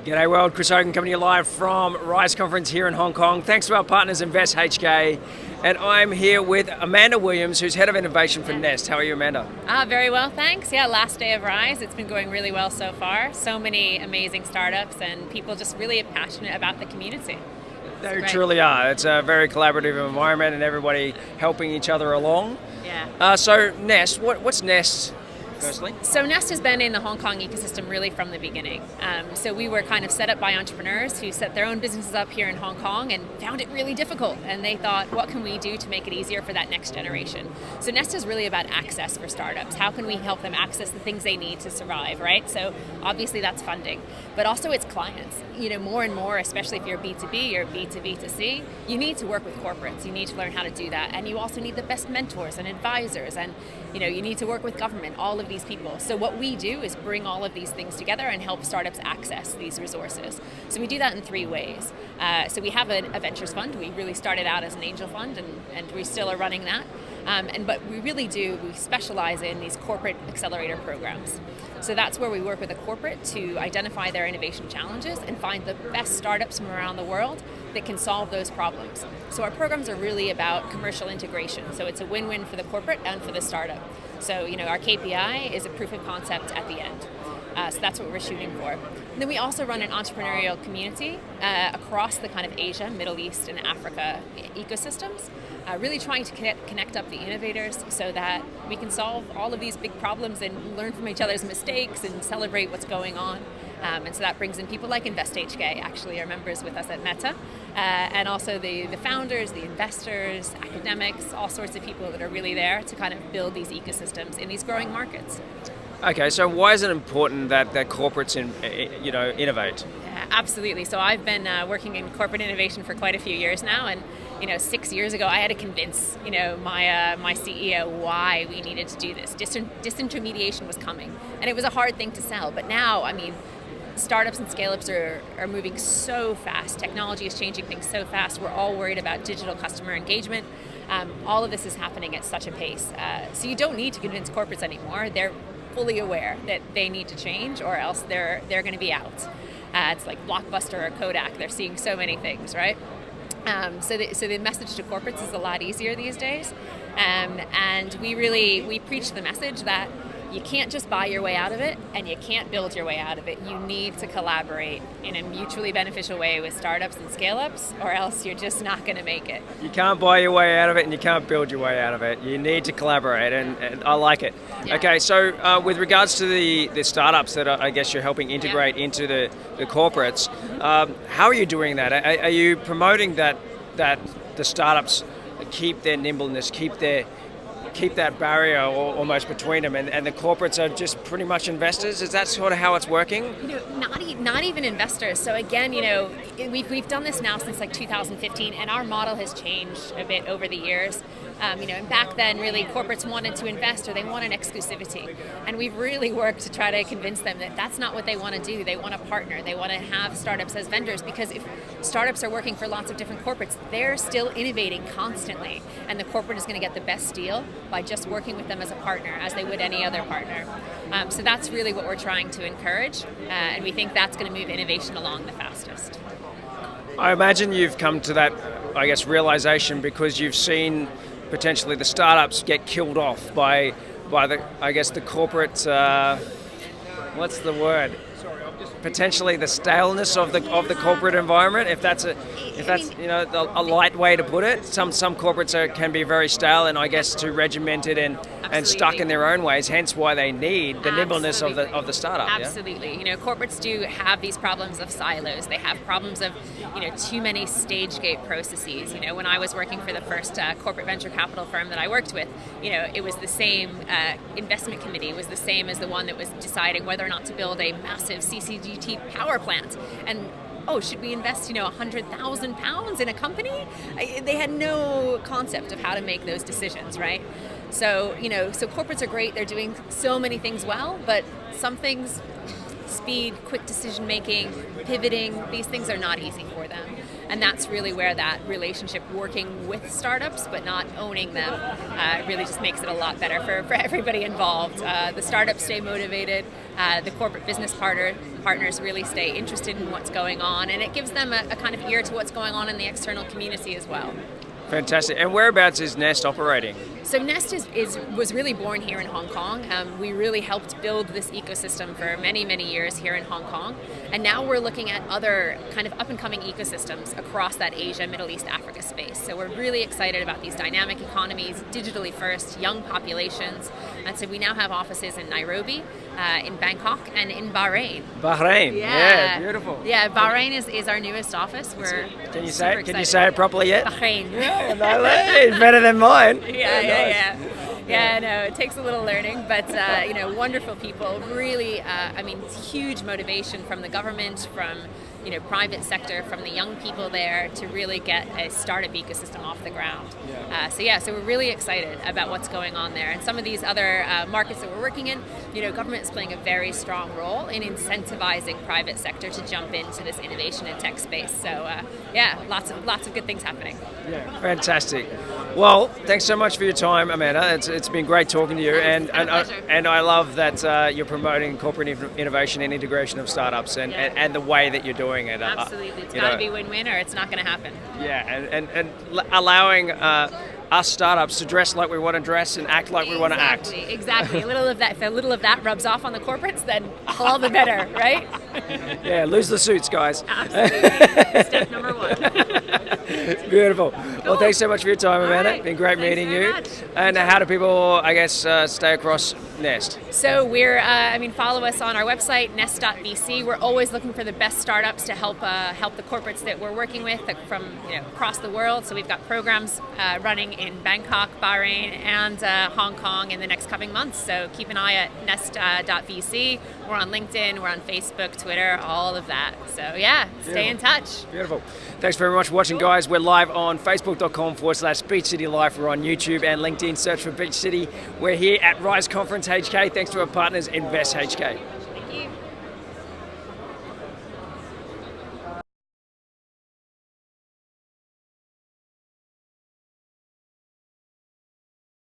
G'day world, Chris Hogan coming to you live from Rise Conference here in Hong Kong. Thanks to our partners Invest HK. And I'm here with Amanda Williams, who's Head of Innovation for Nest. How are you, Amanda? Very well, thanks. Yeah, last day of Rise. It's been going really well so far. So many amazing startups and people just really passionate about the community. They truly are. It's a very collaborative environment and everybody helping each other along. Yeah. So Nest, what's Nest? Firstly? So Nest has been in the Hong Kong ecosystem really from the beginning. So we were kind of set up by entrepreneurs who set their own businesses up here in Hong Kong and found it really difficult. And they thought, what can we do to make it easier for that next generation? So Nest is really about access for startups. How can we help them access the things they need to survive, right? So obviously that's funding, but also it's clients. You know, more and more, especially if you're B2B or B2B2C, you need to work with corporates. You need to learn how to do that. And you also need the best mentors and advisors. And, you know, you need to work with government, all of these people. So what we do is bring all of these things together and help startups access these resources. So we do that in three ways. So we have a ventures fund. We really started out as an angel fund, and we still are running that. But we specialize in these corporate accelerator programs. So that's where we work with a corporate to identify their innovation challenges and find the best startups from around the world that can solve those problems. So our programs are really about commercial integration. So it's a win-win for the corporate and for the startup. So, you know, our KPI is a proof of concept at the end. So that's what we're shooting for. And then we also run an entrepreneurial community across the kind of Asia, Middle East, and Africa ecosystems, really trying to connect up the innovators so that we can solve all of these big problems and learn from each other's mistakes and celebrate what's going on. And so that brings in people like Invest HK, actually are members with us at Meta, and also the founders, the investors, academics, all sorts of people that are really there to kind of build these ecosystems in these growing markets. Okay, so why is it important that corporates innovate? Yeah, absolutely. So I've been working in corporate innovation for quite a few years now, and 6 years ago I had to convince my CEO why we needed to do this. Disintermediation was coming, and it was a hard thing to sell. But now, I mean, startups and scale-ups are moving so fast. Technology is changing things so fast. We're all worried about digital customer engagement. All of this is happening at such a pace. So you don't need to convince corporates anymore. They're fully aware that they need to change, or else they're going to be out. It's like Blockbuster or Kodak. They're seeing so many things, right? So the message to corporates is a lot easier these days, and we preach the message that you can't just buy your way out of it, and you can't build your way out of it. You need to collaborate in a mutually beneficial way with startups and scale-ups, or else you're just not going to make it. You can't buy your way out of it, and you can't build your way out of it. You need to collaborate, and I like it. Yeah. Okay, so with regards to the startups that I guess you're helping integrate into the corporates, how are you doing that? Are you promoting that the startups keep their nimbleness, keep that barrier almost between them, and the corporates are just pretty much investors? Is that sort of how it's working? Not even investors. So again, we've done this now since like 2015, and our model has changed a bit over the years. And back then, really, corporates wanted to invest, or they wanted exclusivity. And we've really worked to try to convince them that that's not what they want to do. They want to partner. They want to have startups as vendors, because if startups are working for lots of different corporates, they're still innovating constantly. And the corporate is going to get the best deal by just working with them as a partner, as they would any other partner. So that's really what we're trying to encourage. And we think that's going to move innovation along the fastest. I imagine you've come to that, realization because you've seen potentially the startups get killed off by the corporate, what's the word? Potentially the staleness of the corporate environment, if that's a light way to put it. Some corporates can be very stale and I guess too regimented and stuck in their own ways. Hence why they need the nimbleness of the startup. Absolutely. Yeah? Corporates do have these problems of silos. They have problems of too many stage gate processes. When I was working for the first corporate venture capital firm that I worked with, it was the same investment committee was the same as the one that was deciding whether or not to build a massive CCGT power plant. And should we invest, £100,000 in a company? They had no concept of how to make those decisions, right? So, so corporates are great. They're doing so many things well, but some things, speed, quick decision making, pivoting, these things are not easy for them. And that's really where that relationship, working with startups but not owning them, really just makes it a lot better for everybody involved. The startups stay motivated, the corporate business partner partners really stay interested in what's going on, and it gives them a kind of ear to what's going on in the external community as well. Fantastic. And whereabouts is Nest operating? So Nest was really born here in Hong Kong. We really helped build this ecosystem for many, many years here in Hong Kong. And now we're looking at other kind of up-and-coming ecosystems across that Asia, Middle East, Africa space. So we're really excited about these dynamic economies, digitally first, young populations. And so we now have offices in Nairobi, in Bangkok, and in Bahrain. Bahrain. Yeah, beautiful. Yeah, Bahrain is our newest office. Can you say it properly yet? Bahrain. Yeah, no, it's better than mine. Yeah, no, it takes a little learning, but wonderful people. Really, huge motivation from the government, from private sector, from the young people there to really get a startup ecosystem off the ground. So we're really excited about what's going on there. And some of these other markets that we're working in, government is playing a very strong role in incentivizing private sector to jump into this innovation and tech space. So lots of good things happening. Yeah, fantastic. Well, thanks so much for your time, Amanda. It's been great talking to you, and I love that you're promoting corporate innovation and integration of startups and the way that you're doing it. Absolutely, it's got to be win-win, or it's not going to happen. Yeah, and allowing us startups to dress like we want to dress and act like we want to act. Exactly. A little of that. If a little of that rubs off on the corporates, then all the better, right? Yeah, lose the suits, guys. Absolutely. Step number one. Beautiful. Cool. Well, thanks so much for your time, Amanda. Right. Been great meeting you. Much. And how do people, stay across Nest? So we're, follow us on our website, nest.vc. We're always looking for the best startups to help the corporates that we're working with from across the world. So we've got programs running in Bangkok, Bahrain, and Hong Kong in the next coming months. So keep an eye at nest.vc. We're on LinkedIn, we're on Facebook, Twitter, all of that. So stay in touch. Beautiful. Thanks very much for watching, guys. We're live on facebook.com/Beach City Life. We're on YouTube and LinkedIn. Search for Beach City. We're here at Rise Conference HK. Thanks to our partners, Invest HK.